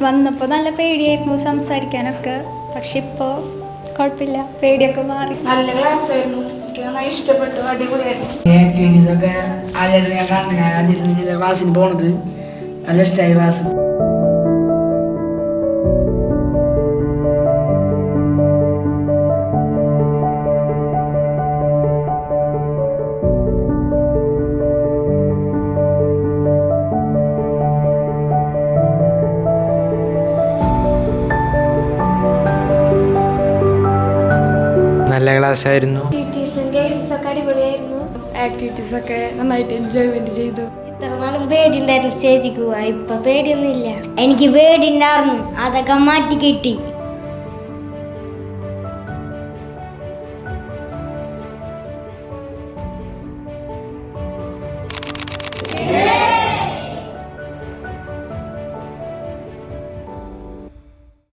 വന്നപ്പോൾ നല്ല പേടിയായിരുന്നു സംസാരിക്കാനൊക്കെ, പക്ഷെ ഇപ്പോൾ കുഴപ്പമില്ല, പേടിയൊക്കെ മാറി. നല്ല ക്ലാസ് ആയിരുന്നു, എനിക്ക് നന്നായി ഇഷ്ടപ്പെട്ടു, അടിപൊളിയായിരുന്നു. ആക്ടിവിറ്റീസൊക്കെ ആദ്യമായിട്ട് ഞാൻ കാണുന്നത്, ഞാൻ ആദ്യമായിട്ട് ക്ലാസ്സിന് പോണത്. നല്ല ഇഷ്ടമായി ക്ലാസ്. നല്ല ക്ലാസ് ആയിരുന്നു. ആക്ടിവിറ്റീസ് ഒക്കെ നന്നായിട്ട് എൻജോയ്മെന്റ് ചെയ്തു. ഇത്ര നാളും പേടിയുണ്ടായിരുന്നു സ്റ്റേജിൽ പോവാ, ഇപ്പൊ പേടിയൊന്നും ഇല്ല. എനിക്ക് പേടിയുണ്ടായിരുന്നു, അതൊക്കെ മാറ്റി കിട്ടി.